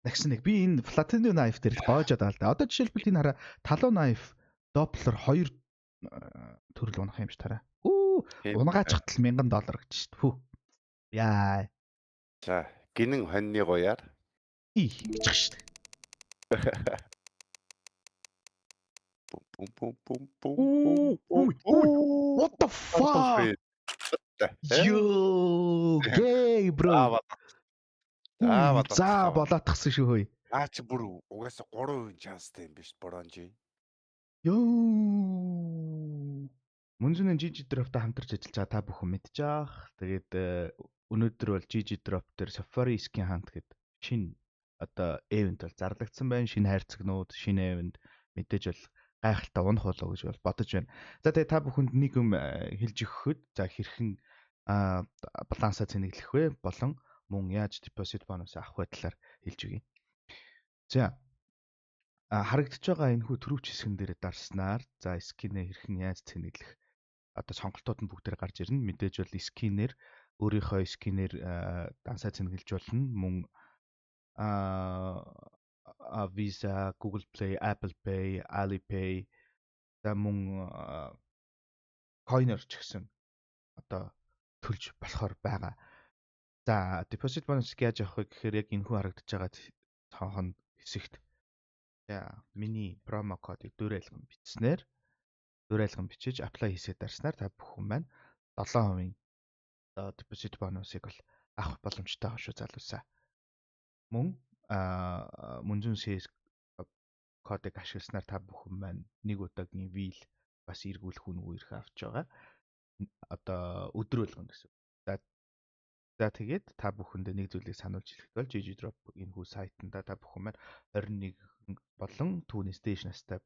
Тэгсэн нэг би энэ Platinum Knife дээр гоожод аа л да. Одоо жишээлбэл энэ хараа Talon Knife Doppler 2 төрөл унах юм ш тараа. Унгаач хатал $1000 гэж шүү дээ. Фүү. Яа. За, гинэн хоньны гоёар. Гэж шүү дээ. What the fuck? Yo, gay bro. За болоотгсан шүү хөөе. Чи бүр угаасаа 3% чанстай юм биш боронжи. Ёо. Мөнзүнэн GG Drop-тай хамтарч ажиллаж байгаа та бүхэн мэдчихээх. Тэгээд өнөөдөр бол GG Drop дээр Safari Skin Hunt гэдэг шинэ одоо event бол зарлагдсан байна. Шинэ хайрцагнууд, шинэ event мэдээж бол гайхалтай унах болоо гэж бол бодож байна. За тэгээд та бүхэнд нэг юм хэлж өгөхөд за хэрхэн балансаа цэнэглэх вэ болон мөн яаж deposit bonus авах вэ талаар хэлж өгье. За харагдаж байгаа энэ хүү төрөвч хэсгэн дээр дарснаар за скинээ хэрхэн яаж цэнэглэх одоо сонголтууд нь бүгдээр гарч ирнэ. Мэдээж бол скинээр өөрийнхөө скинээр дансаа цэнэглэж болно. Мөн Visa, Google Play, Apple Pay, Alipay за мөн coiner ч гэсэн одоо төлж болохоор байгаа. За deposit bonus яаж авах вэ гэхээр яг энэ хүү харагдаж байгаа цонхон хэсэгт миний промо кодыг дөрөөлгөн бичснээр дөрөөлгөн бичиж apply хийсээр дарснаар та бүхэн маань 7% deposit bonus-ыг бол авах боломжтой шүү залуусаа. Мөн мөнзүн CS кодыг ашигласнаар та бүхэн маань нэг удаагийн wheel бас эргүүлэх үеэрхээ авч байгаа. Одоо өдрөөлгөн гэсэн. За тэгээд та бүхэндээ нэг зүйлийг сануулж хэлэхэд бол GG Drop энэ хүү сайтанда та бүхэн маань 21 болон түүнээс дээш настай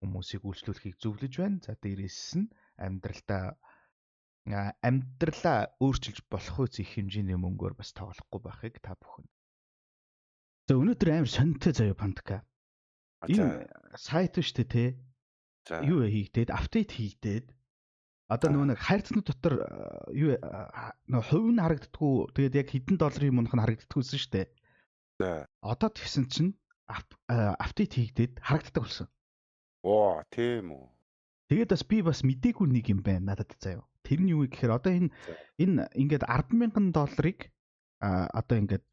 хүмүүсийг үйлчлүүлэхийг зөвлөж байна. За дээрээс нь амьдралаа өөрчилж болох үс их хэмжээний мөнгөөр бас тоглохгүй байхыг та бүхэн. За өнөөдөр амар сонирхолтой заяа Пантка. Энэ сайт шүү дээ те. Юу хийгдээд апдейт хийгдээд одоо нөгөө нэг хайрцагнууд дотор юу нөгөө хувь нь харагддаггүй тэгээд яг хэдэн долларын мунах нь харагддаггүйсэн шүү дээ. Одоо тэгсэн чинь апдейт хийгдээд харагддаг болсон. Тийм үү. Тэгээд бас мдээгүй нэг юм байна надад заяа. Тэр нь юу вэ гэхээр одоо энэ ингээд $10,000 одоо ингээд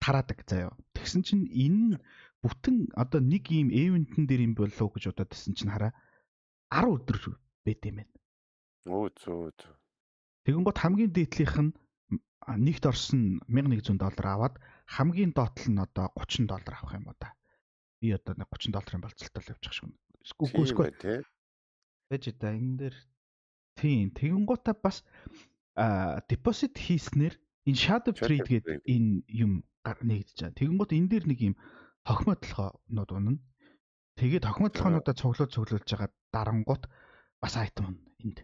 тараадаг заяа. Тэгсэн чинь энэ бүтэн одоо нэг ийм эвентэн дээр юм болов уу гэж удаад тэгсэн чинь хараа 10 өдөр байт юм байна. Тэгэн гот хамгийн дээдлийнх нь нэгт орсон $1,100 аваад хамгийн доотлол нь одоо $30 авах юм уу та. Би одоо нэг $30 болцолтой л явчих шүү. Үгүй тийм. Байж та энэ дээр тийм тэгэн гутаа бас deposit хийснээр энэ shadow trade гэдэг энэ юм нэгдэж байгаа. Тэгэн гут энэ дээр нэг юм хохимоо толгоонууд унана. Тэгээд хохимоо толгоонуудаа цуглуулж байгаа дарангууд бас айтам энд.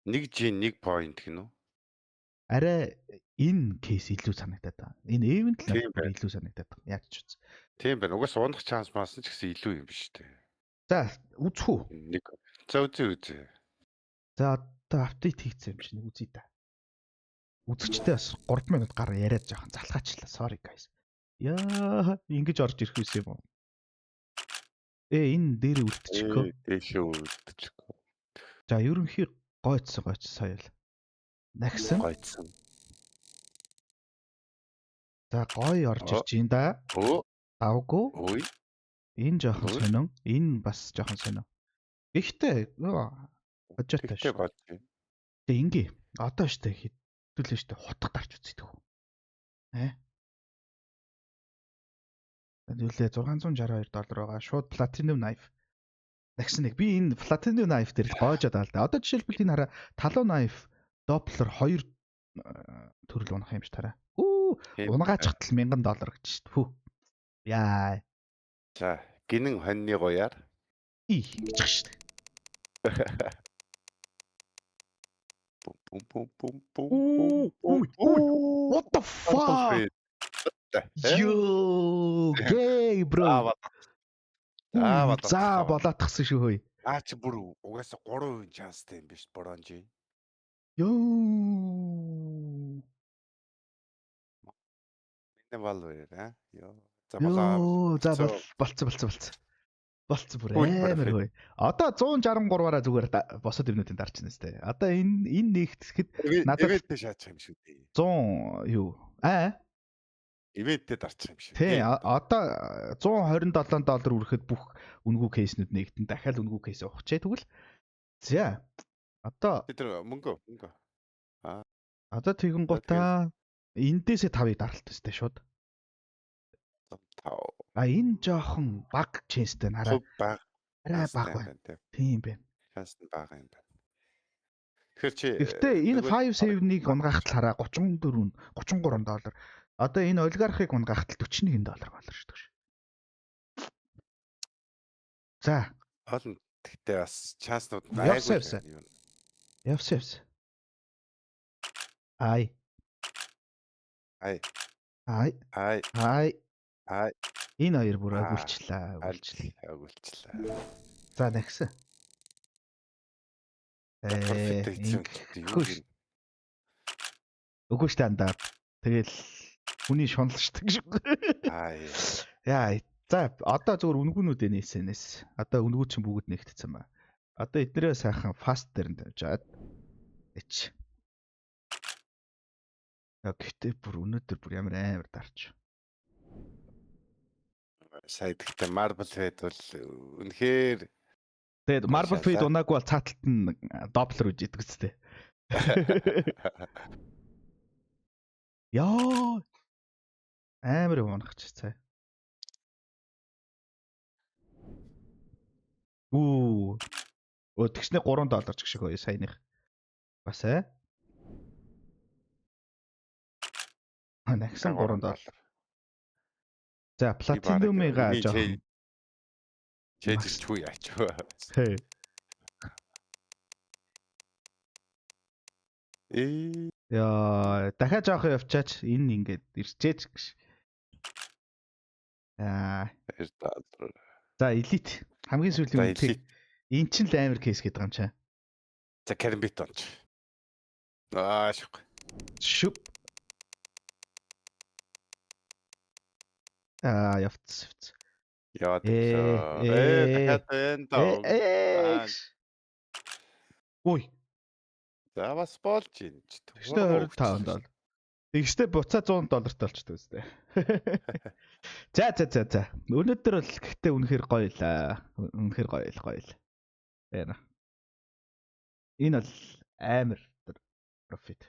1 G 1 point гэнэ үү? Арай энэ кейс илүү санагдаад байна. Энэ event л илүү санагдаад байна. Яаж ч үз. Тийм байна. Угаас унах chance маасан ч гэсэн илүү юм биш үү? За үзэх үү? За үзье. За одоо апдейт хийгдсэн юм шиг үзье да. Үзэгчтэй бас 3 минут гар яриад жоохон залхаачлаа. Sorry guys. Яа, ингэж орж ирэх үс юм уу? Энэ дээр үлдчихөө. Дээшээ үлдчихөө. За ерөнхий гойцсон соёл. Нагсан. Гойцсон. За гоё орж ирж байна да. Давгүй. Энэ жоохон сонин. Энэ бас жоохон сонин. Гэхдээ хожоотой шүү. Тэгээ ингээ. Одоо штэ хэдүүлээ штэ хутга дарж үзье төгөө. Тэгэлээ $662 байгаа. Шууд Platinum Knife. Тэгсэн нэг би энэ Platinum Knife дээр гоожод аа л да. Одоо жишээлбэл энэ хараа Talon Knife Doppler 2 төрөл унах юм ш тараа. Унгаач хатал $1000 гэж шүү дээ. Фүү. Яа. За, гинэн хоньны гоёар. Гэж шүү дээ. What the fuck? Yo, gay bro. За болоотгсан шүү хөөе. Чи бүр угаасаа 3% чанстай юм биш боронжи. Ёо. бол аа. Йоо. За Йоо, за болцсон бүр амар хөөе. Одоо 163-аараа зүгээр босод ивнүүдийн дарчихна сте. Одоо энэ нэгтгэхэд надад ивэнтээ шаачих юм шүү дээ. 100 юу? Ивэнтээ дарчих юм шүү. Тий, одоо $127 үрэхэд бүх үнэгүй кейснүүд нэгтэн дахиад үнэгүй кейс ухчээ тэгвэл. За. Одоо тэр мөнгө. Одоо тэгэн гутаа эндээсээ 5-ыг даралт өстэй шууд. 5. Энэ жоохон баг чэнстэй нараа. Арай баг байна. Тийм байна. Шанс нь бага юм байна. Тэгэхээр чи Гэхдээ энэ 5 save-ийг унгаахтал хараа $33. Одоо энэ олигархыг унгаахтал $41 болоо шүү дээ. За. Олон гэхдээ бас шанснууд айгүй юм. Явсан. Ай. Энэ хоёр бүр агуулчлаа. За нэгсэн. Үгүй шүү дандаа. Тэгэл хүний шуналшдаг шүү. Яа. За одоо зөвхөн үнгүүнүүдээ нээсэнээс. Одоо үнгүүд чинь бүгд нэгтцсэн ба. Одоо эднэрээ сайхан fast дээр нь тавьжаад. Эч. Гэхдээ бүр өнөөдөр бүр амар дарч. Сая гэхдээ Marble Fade бол үнэхээр тэгээд Marble Fade унаагүй бол цааталт нь доблер үж идэг үстэй. Яа. Амар унахч цай. Тэгснэ $3 ч шиг гоё саяных. Бас Нагсан $3. За платинумыга жоохон чэжчихгүй яачваа. Яа, дахиад жоохон явчаач энэ ингээд ирчээч гэж. За элит хамгийн сүүлийн үнэтэй. Энд чинь л амар кейс гэдэг юм чаа. За Каримбит онч. Шүп. Явц. Яа дахиад энэ Ой. За бас болж юм ч. $25. Тэгштэй буцаа $100 толчтой үстэй. За. Өнөөдөр бол гэхдээ үнэхээр гоё л. Үнэхээр гоё л. Энэ бол амар профит.